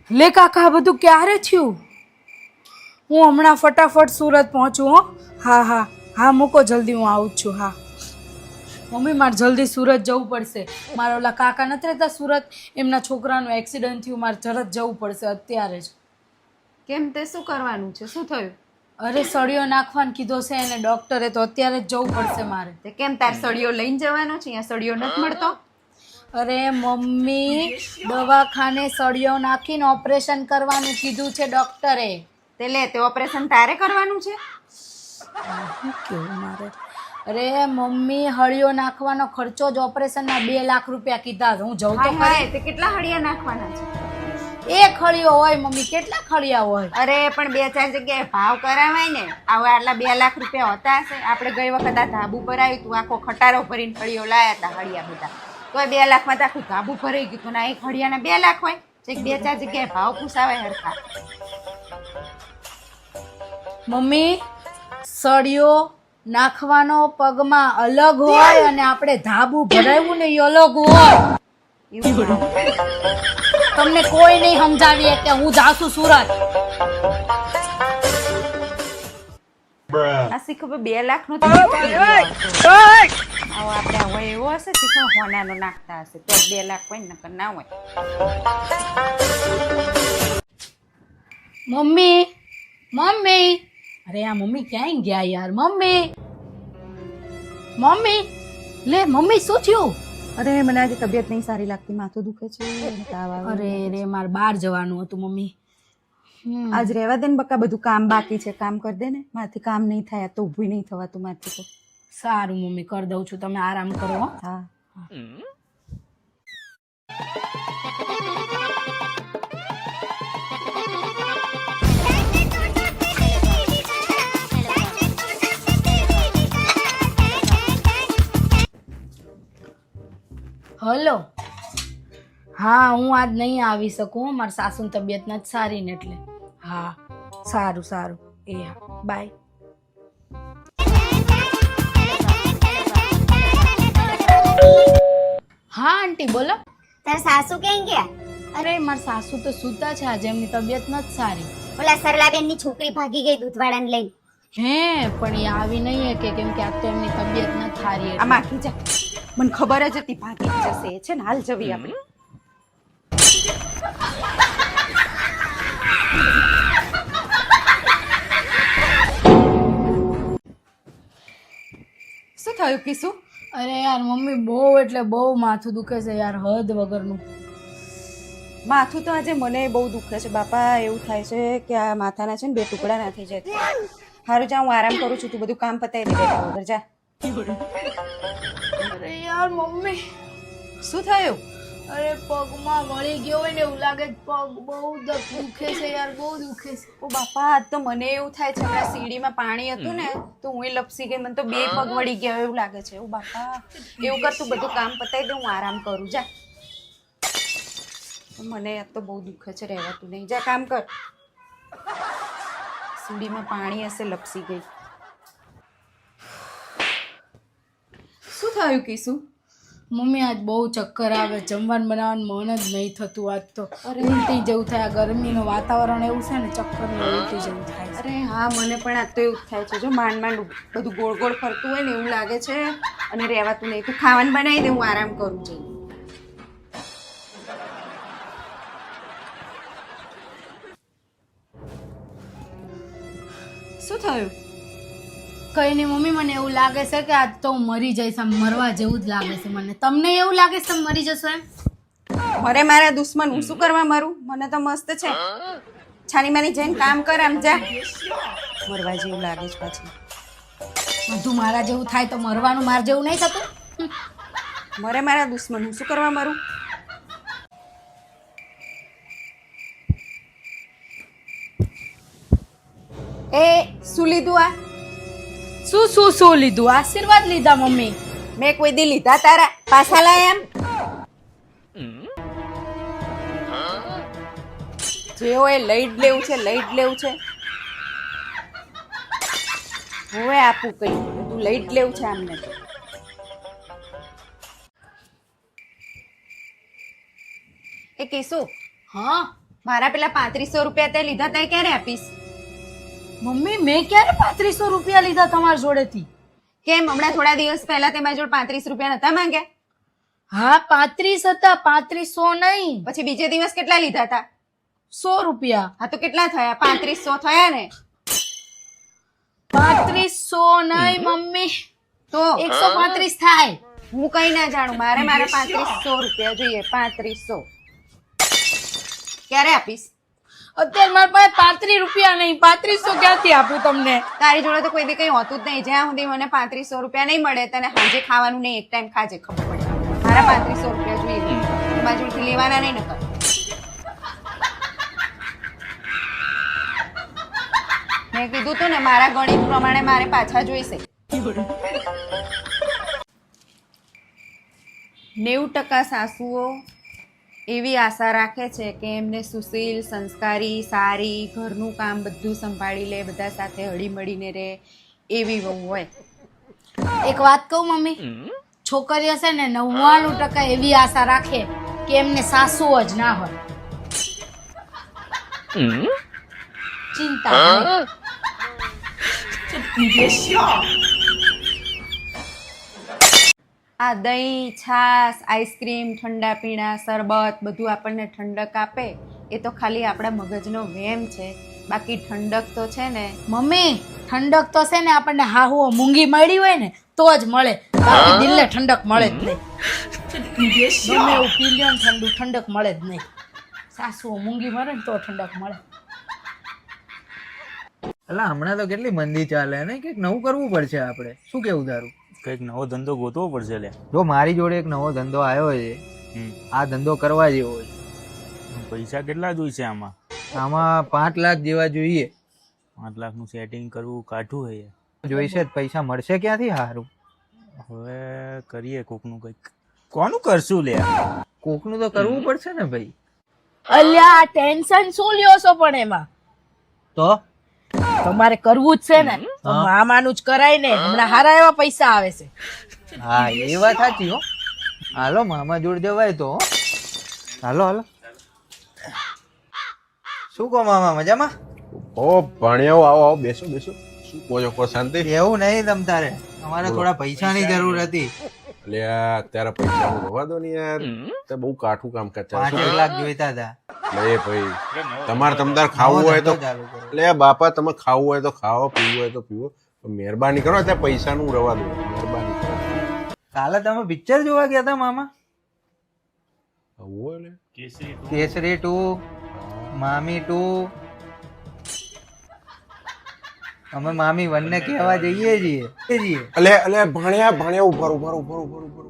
લે કાકા, આ બધું ક્યારે થયું? હું હમણાં ફટાફટ સુરત પહોંચું હો. હા હા હા, મૂકો જલ્દી, હું આવું જ છું. હા મમ્મી, મારે જલ્દી સુરત જવું પડશે. મારા ઓલા કાકા નથી રહેતા સુરત, એમના છોકરાનું એક્સિડન્ટ થયું. મારે તરત જવું પડશે અત્યારે જ. કેમ, તે શું કરવાનું છે? શું થયું? અરે સળિયો નાખવાનું કીધો છે એને ડૉક્ટરે, તો અત્યારે જ જવું પડશે મારે. તે કેમ, તાર સળિયો લઈને જવાનો છે? અહીંયા સળિયો નથી મળતો. અરે મમ્મી, દવાખાને સળિયો નાખીને ઓપરેશન કરવાનું કીધું છે ડૉક્ટરે. તે લે, તે ઓપરેશન તારે કરવાનું છે? શું કેવું મારે? અરે મમ્મી, હળિયો નાખવાનો ખર્ચો જ ઓપરેશનના 2 લાખ રૂપિયા કીધા. હું જઉં તો હાય, તે કેટલા હળિયા નાખવાના છે? એક હળિયો હોય મમ્મી, કેટલા ખળિયા હોય? અરે પણ 2-4 જગ્યાએ ભાવ કરાવાય ને. આવા આટલા 2 લાખ રૂપિયા હોતા હશે? આપણે ગઈ વખત આ ધાબુ પર આવ્યું તું, આખો ખટારો ભરીને હળિયો લાયા હતા હળિયા બધા. તોય 2 લાખમાં તો આખું ધાબુ ભરાઈ ગયું હતું ને. એક હળિયાના 2 લાખ હોય? 2-4 જગ્યાએ ભાવ પૂછાવાય હરખા. મમ્મી, સળિયો નાખવાનો પગમાં અલગ હોય અને આપણે ધાબુ ભરાવ્યું ને એ અલગ હોય. એવું ના. તમને કોઈ નહીં સમજાવીએ કે હું જાઉં છું સુરત. આ શીખો 2 લાખ નો આવો આપણે હોય એવો હશે, શીખો હોનાનો નાખતા હશે તો 2 લાખ હોય, નકર ના હોય. મમ્મી, મમ્મી, અરે આ મમ્મી ક્યાંય ગયા યાર? મમ્મી, મમ્મી, લે મમ્મી, શું થયું? અરે મને આજે તબિયત નહીં સારી લાગતી, માથું દુખે છે, તાવ આવે. અરે રે, મારે બહાર જવાનું હતું મમ્મી. આજ રહેવા દે ને બકા, બધું કામ બાકી છે, કામ કરી દે ને. મારથી કામ નહીં થાય, તો ઊભું નહીં થવાતું મારથી તો. સારું મમ્મી, કરી દઉં છું, તમે આરામ કરો હો. હા. હલો. હા, હું આજ નહીં આવી શકું, મારી સાસુની તબિયત નથી સારી ને એટલે. હા, સારું સારું. એ હા, બાય. હા આંટી, બોલો. તાર સાસુ ક્યાં ગયા? અરે મારા સાસુ તો સૂતા છે, આજે એમની તબિયત નથી સારી. ઓલા સરલાબેન ની છોકરી ભાગી ગઈ દૂધવાળાને લઈને. હે, પણ એ આવી નહીં કે કેમ કે આ તો એમની તબિયત નથી સારી એટલે. આ માખી જા, મને ખબર જ હતી ભાગી જ જશે. છે ને, હાલ જવી આપણે. શું થયું કીસુ? અરે યાર મમ્મી, બહુ એટલે બહુ માથું દુખે છે યાર, હદ વગરનું. માથું તો આજે મને બહુ દુખે છે બાપા. એવું થાય છે કે આ માથાના છે ને 2 ટુકડા ના થઈ જાય. હારું જા, હું આરામ કરું છું, તું બધું કામ પતાવી દે બેટા વગર જા. અરે યાર મમ્મી, શું થયું? અરે પગમાં વળી ગયો હોય ને એવું લાગે છે. પગ બહુ દુખે છે યાર, બહુ દુખે છે. ઓ બાપા, આજ તો મને એવું થાય છે, હમણાં સીડીમાં પાણી હતું ને તો હું લપસી ગઈ, મને તો 2 પગ વળી ગયા એવું લાગે છે. ઓ બાપા, એવું કર, તું બધું કામ પતાવી દે, હું આરામ કરું, જા. મને આજ તો બહુ દુખે છે, રહેવાતું નહીં. જા, કામ કર. સીડીમાં પાણી હશે, લપસી ગઈ. શું થયું કીસુ? મમ્મી, આજ બહુ ચક્કર આવે, જમવાનું બનાવવાનું મન જ નહીં થતું આજ તો. ઉલટી જેવું થાય, ગરમીનું વાતાવરણ એવું છે ને, ચક્કર ને ઉલટી જેવું થાય છે. અરે હા, મને પણ આજ તો એવું જ થાય છે. જો માંડ માંડ બધું ગોળ ગોળ ફરતું હોય ને એવું લાગે છે, અને રહેવાતું નહીં. તું ખાવાનું બનાવી દે, હું આરામ કરું છું. શું થયું? કઈ નહીં મમ્મી, મને એવું લાગે છે કે આજ તો હું મરી જઈશ. આમ મરવા જેવું જ લાગે છે મને. તમને એવું લાગે છે તમે મરી જશો એમ? મરે મારા દુશ્મન, હું શું કરવા મરું? મને તો મસ્ત છે. છાની માની જઈને કામ કર, આમ જા. મરવા જેવું લાગે છે પાછી. બધું મારા જેવું થાય તો મરવાનું માર જેવું નહીં થતું? મરે મારા દુશ્મન, હું શું કરવા મરું? એ શું લીધું આ? શું લીધું? આશીર્વાદ લીધા મમ્મી. મેં કોઈ દી લીધા તારા? પાછા લાય એમ. જે હોય લઈ જ લેવું છે, લઈ જ લેવું છે. હવે આપું કઈ, તું લઈ જ લેવું છે આમને. એ કીસુ, હા મારા પેલા 3500 રૂપિયા તે લીધા તે ક્યારે આપીશ? મમ્મી મેં ક્યારે 3500 રૂપિયા લીધા તમારા જોડેથી? કેમ હમણાં થોડા દિવસ પહેલા તે મારી જોડે 35 રૂપિયા નતા માંગ્યા? હા 35 હતા, 3500 નહીં. પછી બીજે દિવસ કેટલા લીધા હતા? 100 રૂપિયા. હા તો કેટલા થયા? 3500 થયા ને? 3500 નહીં મમ્મી, તો 135 થાય. હું કઈ ના જાણું, મારા 3500 રૂપિયા જોઈએ. 3500 ક્યારે આપીશ? અત્યારે મારા પાસે 35 રૂપિયા નહીં, 3500 ક્યાંથી આપું તમને? તારી જોડે તો કોઈ દી કઈ હોતું જ નહીં. જ્યાં સુધી મને 3500 રૂપિયા નહીં મળે તને સાંજે ખાવાનું નહીં, એક ટાઈમ ખાજે, ખબર પડે. મારા 3500 રૂપિયા જોઈએ, મારી જોડેથી લેવાના નહીં નકર. મેં કીધું તું ને મારા ગણિત પ્રમાણે મારે પાછા જોઈશે. 90% સાસુઓ એવી આશા રાખે છે કે એમને સુશીલ, સંસ્કારી, સારી, ઘરનું કામ બધું સંભાળી લે, બધા સાથે હળીમળીને રહે, એવી વહુ હોય. એક વાત કહું મમ્મી, છોકરીઓ છે ને 99% એવી આશા રાખે કે એમને સાસુ જ ના હોય. ચિંતા નહીં. આ દહીં, છાશ, આઈસ્ક્રીમ, ઠંડા પીણા, શરબત બધું આપણને ઠંડક આપે એ તો ખાલી આપણા મગજનો વહેમ છે. બાકી ઠંડક તો છે ને મમ્મી, ઠંડક તો છે ને આપણને હાહુઓ મૂંગી મળી હોય ને તો જ મળે, બાકી દિલને ઠંડક મળે જ નહીં. ગમે એવું પી લ્યો ને ઠંડુ, ઠંડક મળે જ નહીં. સાસુઓ મૂંગી મરે ને તો ઠંડક મળે. અલા હમણાં તો કેટલી મંદી ચાલે ને, કંઈક નવું કરવું પડશે આપણે. શું કેવું તારું? કંઈક નવો ધંધો ગોતવો પડશે લે. જો મારી જોડે એક નવો ધંધો આવ્યો છે, આ ધંધો કરવા જેવો છે. પૈસા કેટલા જોઈશે આમાં? આમાં 5 લાખ જેવા જોઈએ. 5 લાખનું સેટિંગ કરવું કાઠું છે. જોઈશે જ, પૈસા મળશે ક્યાંથી? હારું હવે કરીએ કોકનું કંઈક. કોનું કરશું લે? કોકનું તો કરવું પડશે ને ભાઈ. અલ્યા ટેન્શન શું લ્યો છો પણ એમાં? તો તમારે કરવું જ છે ને તો મામાનું જ કરાય ને, હમણાં હારા એવા પૈસા આવે છે. હા એ વાત સાચી હો. હાલો મામા જોડે જવાય તો. હાલો હાલો. શું કહો મામા, મજામાં? ઓ ભણ્યો, આવો આવો, બેસો બેસો. શું કહો છો? કો શાંતિ? એવું નહીં તમ તારે, અમારે થોડા પૈસાની જરૂર હતી. એટલે અત્યારે પૈસા રવા દો ને યાર, તે બહુ કાઠું કામ કરતા 5 લાખ જોઈતા હતા. લે ભાઈ, તમારે તમતાર ખાવું હોય તો ચાલુ કરો. એટલે બાપા તમે ખાવું હોય તો ખાઓ, પીવું હોય તો પીવો, પણ મહેરબાની કરો ત્યાં પૈસાનું રવા દો, મહેરબાની કરો. કાલે તમે પિક્ચર જોવા ગયા હતા મામા? આવું હોય ને કેસરી 2, મામી 2. અમે મામી 1 ને કહેવા જઈએ છીએ. એટલે ભણ્યા ભણ્યા, ઉભર ઉભર ઉભર ઉભર ઉભર.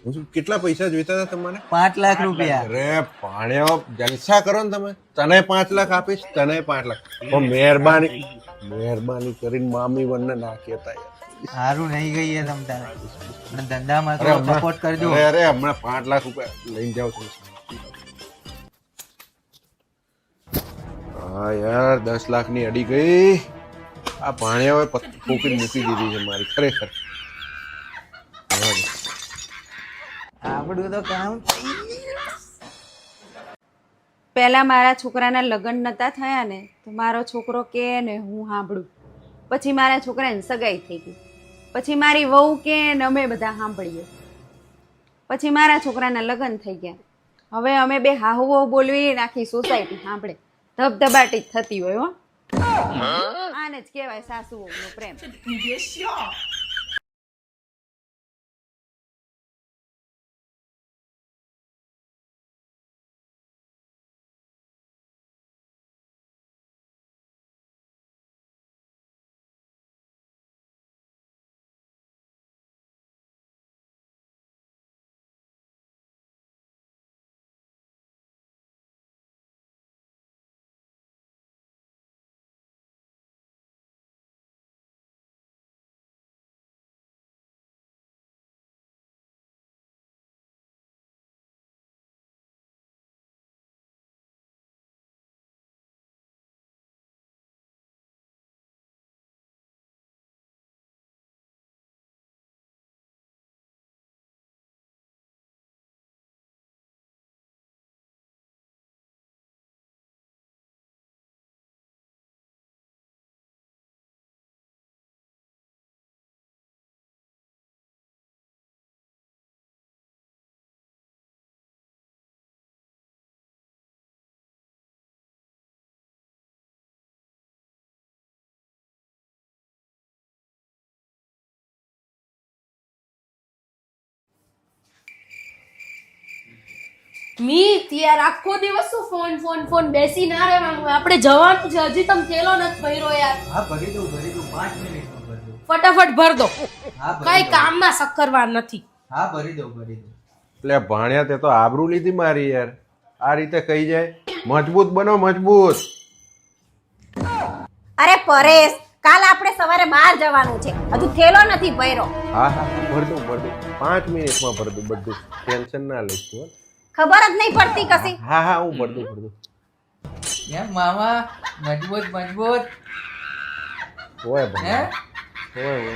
હું શું, કેટલા પૈસા જોઈતા હતા તમારે? 5 લાખ રૂપિયા. અરે ભણ્યો, જલસા કરો ને તમે. તને 5 લાખ આપીશ, તને 5 લાખ. પણ મહેરબાની કરીને મામી 1 ને ના કહેતા યાર. સારું નહીં ગઈ એ તમ તારે, અને ધંધામાં અરે તો સપોર્ટ કરજો. અરે હમણાં 5 લાખ રૂપિયા લઈને જાવ છો. હા યાર, 10 લાખની અડી ગઈ. આ ભાણિયાઓએ ઠોકીને મૂકી દીધી છે મારી, ખરેખર. આપણું તો કામ પહેલા મારા છોકરાના લગ્ન નતા થયા ને તો મારો છોકરો કે ને હું સાંભળું, પછી મારા છોકરાને સગાઈ થઈ ગઈ, પછી મારી વહુ કે ને અમે બધા સાંભળીએ, પછી મારા છોકરાના લગ્ન થઈ ગયા. હવે અમે બે હાહુઓ બોલવી ને આખી સોસાયટી સાંભળે, ધબધબાટી જ થતી હોય. હો, આને જ કહેવાય સાસુઓનો પ્રેમ. મીત યાર આખો દિવસ શું ફોન ફોન ફોન બેસી ના રહેવાનું આપણે જવાનું છે હજી તમે થેલો નથી ભર્યો યાર હા ભરી દઉં 5 મિનિટમાં ભરી દઉં. ફટાફટ ભર દો હા ભરી કઈ દઉં. કામમાં સક્કરવાર નથી હા ભરી દઉં. એટલે ભાણ્યા તે તો આબરૂ લીધી મારી યાર. આ રીતે કહી જાય મજબૂત બનો મજબૂત. અરે પરેશ કાલ આપણે સવારે બહાર જવાનું છે હજુ થેલો નથી ભર્યો. હા હા ભર દઉં 5 મિનિટમાં ભર દઉં બધું. ટેન્શન ના લઈશ તું હો. ખબર જ નહીં પડતી કશી. હા હા હું ભર દઉં. એમ મામા મજબૂત હોય હે ભાઈ હોય.